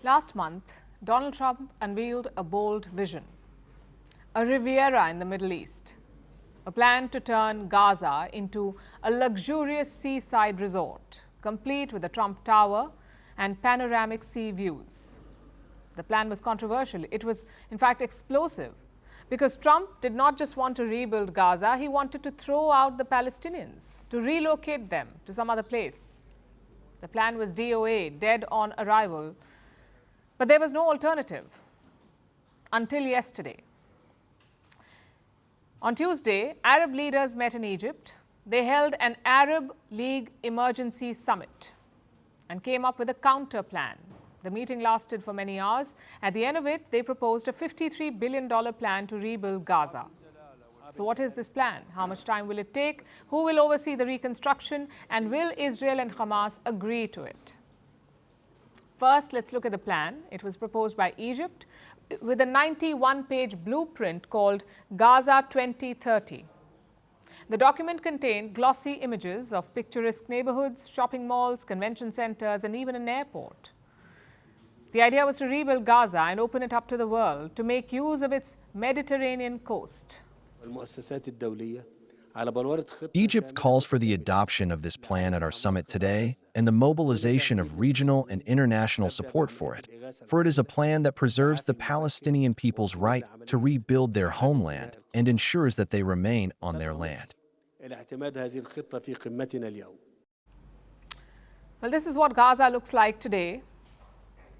Last month, Donald Trump unveiled a bold vision, a Riviera in the Middle East, a plan to turn Gaza into a luxurious seaside resort, complete with a Trump Tower and panoramic sea views. The plan was controversial. It was, in fact, explosive, because Trump did not just want to rebuild Gaza, he wanted to throw out the Palestinians, to relocate them to some other place. The plan was DOA, dead on arrival, but there was no alternative until yesterday. On Tuesday, Arab leaders met in Egypt. They held an Arab League emergency summit and came up with a counterplan. The meeting lasted for many hours. At the end of it, they proposed a $53 billion plan to rebuild Gaza. So what is this plan? How much time will it take? Who will oversee the reconstruction? And will Israel and Hamas agree to it? First, let's look at the plan. It was proposed by Egypt with a 91-page blueprint called Gaza 2030. The document contained glossy images of picturesque neighborhoods, shopping malls, convention centers, and even an airport. The idea was to rebuild Gaza and open it up to the world to make use of its Mediterranean coast. Egypt calls for the adoption of this plan at our summit today and the mobilization of regional and international support for it is a plan that preserves the Palestinian people's right to rebuild their homeland and ensures that they remain on their land. Well, this is what Gaza looks like today,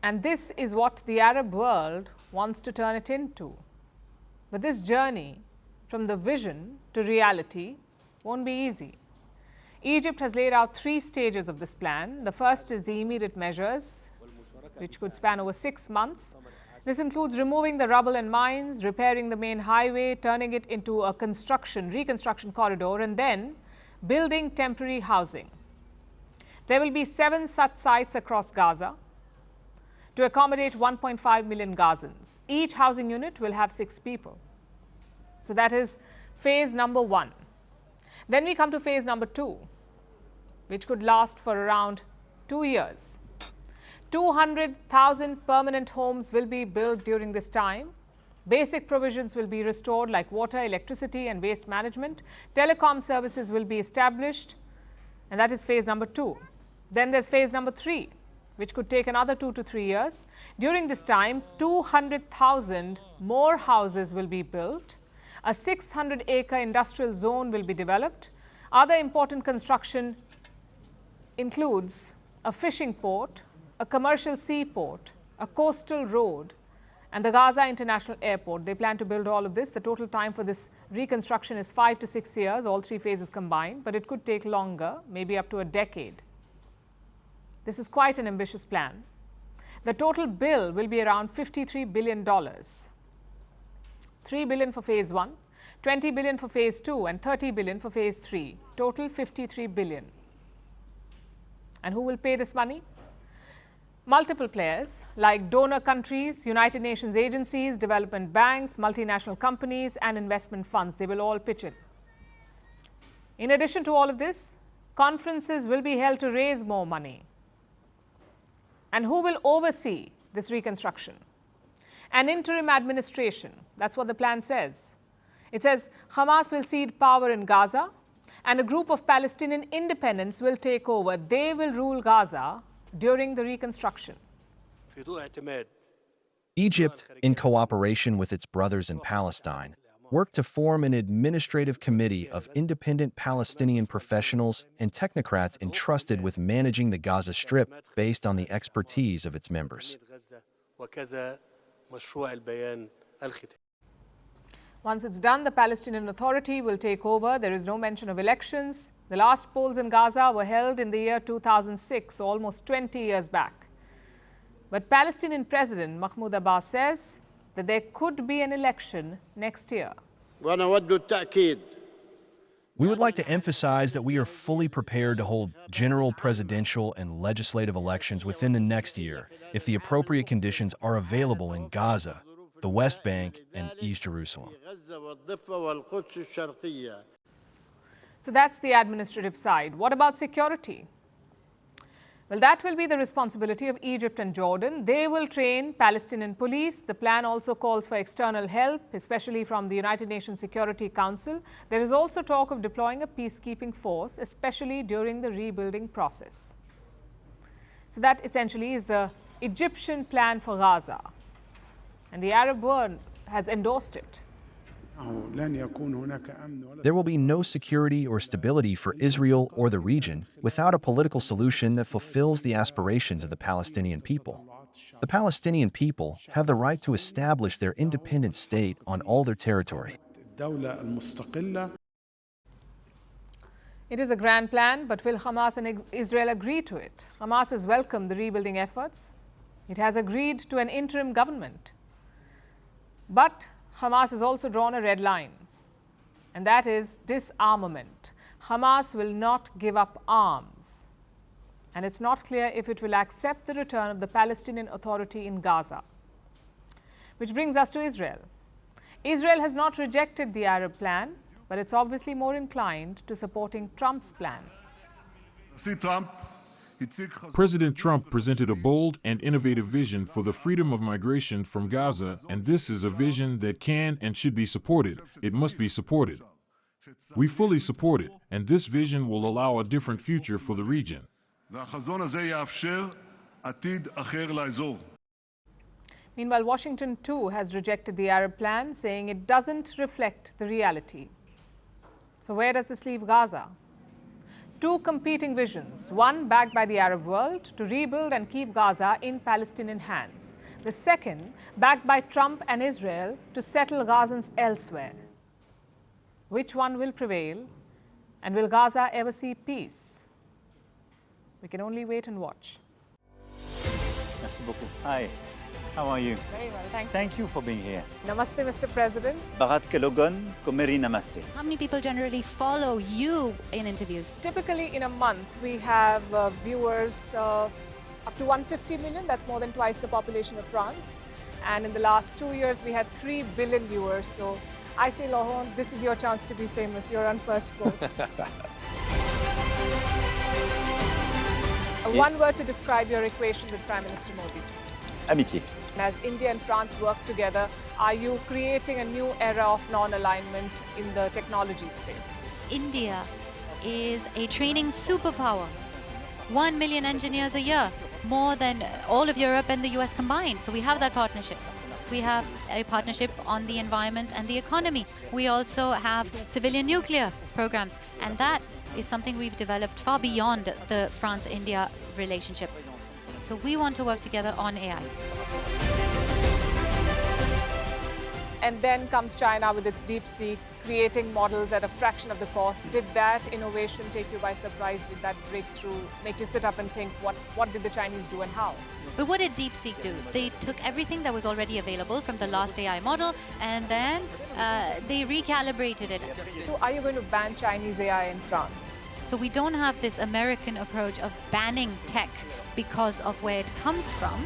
and this is what the Arab world wants to turn it into. But this journey from the vision to reality won't be easy. Egypt has laid out 3 stages of this plan. The first is the immediate measures, which could span over 6 months. This includes removing the rubble and mines, repairing the main highway, turning it into a reconstruction corridor, and then building temporary housing. There will be 7 such sites across Gaza to accommodate 1.5 million Gazans. Each housing unit will have 6 people. So that is phase number 1. Then we come to phase number 2, which could last for around 2 years. 200,000 permanent homes will be built during this time. Basic provisions will be restored like water, electricity, and waste management. Telecom services will be established, and that is phase number 2. Then there's phase number 3, which could take another 2 to 3 years. During this time, 200,000 more houses will be built. A 600-acre industrial zone will be developed. Other important construction includes a fishing port, a commercial seaport, a coastal road, and the Gaza International Airport. They plan to build all of this. The total time for this reconstruction is 5 to 6 years, all 3 phases combined, but it could take longer, maybe up to a decade. This is quite an ambitious plan. The total bill will be around $53 billion. $3 billion for phase 1, $20 billion for phase 2, and $30 billion for phase 3. Total $53 billion. And who will pay this money? Multiple players like donor countries, United Nations agencies, development banks, multinational companies, and investment funds. They will all pitch in. In addition to all of this, conferences will be held to raise more money. And who will oversee this reconstruction? An interim administration. That's what the plan says. It says Hamas will cede power in Gaza and a group of Palestinian independents will take over. They will rule Gaza during the reconstruction. Egypt, in cooperation with its brothers in Palestine, worked to form an administrative committee of independent Palestinian professionals and technocrats entrusted with managing the Gaza Strip based on the expertise of its members. Once it's done, the Palestinian Authority will take over. There is no mention of elections. The last polls in Gaza were held in the year 2006, so almost 20 years back. But Palestinian President Mahmoud Abbas says that there could be an election next year. We would like to emphasize that we are fully prepared to hold general presidential and legislative elections within the next year if the appropriate conditions are available in Gaza, the West Bank, and East Jerusalem. So that's the administrative side. What about security? Well, that will be the responsibility of Egypt and Jordan. They will train Palestinian police. The plan also calls for external help, especially from the United Nations Security Council. There is also talk of deploying a peacekeeping force, especially during the rebuilding process. So that essentially is the Egyptian plan for Gaza. And the Arab world has endorsed it. There will be no security or stability for Israel or the region without a political solution that fulfills the aspirations of the Palestinian people. The Palestinian people have the right to establish their independent state on all their territory. It is a grand plan, but will Hamas and Israel agree to it? Hamas has welcomed the rebuilding efforts. It has agreed to an interim government. But Hamas has also drawn a red line, and that is disarmament. Hamas will not give up arms, and it's not clear if it will accept the return of the Palestinian Authority in Gaza. Which brings us to Israel. Israel has not rejected the Arab plan, but it's obviously more inclined to supporting Trump's plan. President Trump presented a bold and innovative vision for the freedom of migration from Gaza, and this is a vision that can and should be supported. It must be supported. We fully support it, and this vision will allow a different future for the region. Meanwhile, Washington too has rejected the Arab plan, saying it doesn't reflect the reality. So where does this leave Gaza? Two competing visions, one backed by the Arab world to rebuild and keep Gaza in Palestinian hands. The second, backed by Trump and Israel to settle Gazans elsewhere. Which one will prevail? And will Gaza ever see peace? We can only wait and watch. Merci beaucoup. Hi, how are you? Very well, thank you. Thank you for being here. Namaste, Mr. President. Bharat Kelogon, Komeri Namaste. How many people generally follow you in interviews? Typically in a month, we have viewers up to 150 million. That's more than twice the population of France. And in the last 2 years, we had 3 billion viewers. So I say, Laurent, this is your chance to be famous. You're on Firstpost. One word to describe your equation with Prime Minister Modi. Amitié. As India and France work together, are you creating a new era of non-alignment in the technology space? India is a training superpower. 1 million engineers a year, more than all of Europe and the US combined. So we have that partnership. We have a partnership on the environment and the economy. We also have civilian nuclear programs, and that is something we've developed far beyond the France-India relationship. So we want to work together on AI. And then comes China with its DeepSeek, creating models at a fraction of the cost. Did that innovation take you by surprise? Did that breakthrough make you sit up and think, what did the Chinese do and how? But what did DeepSeek do? They took everything that was already available from the last AI model, and then they recalibrated it. So are you going to ban Chinese AI in France? So we don't have this American approach of banning tech because of where it comes from.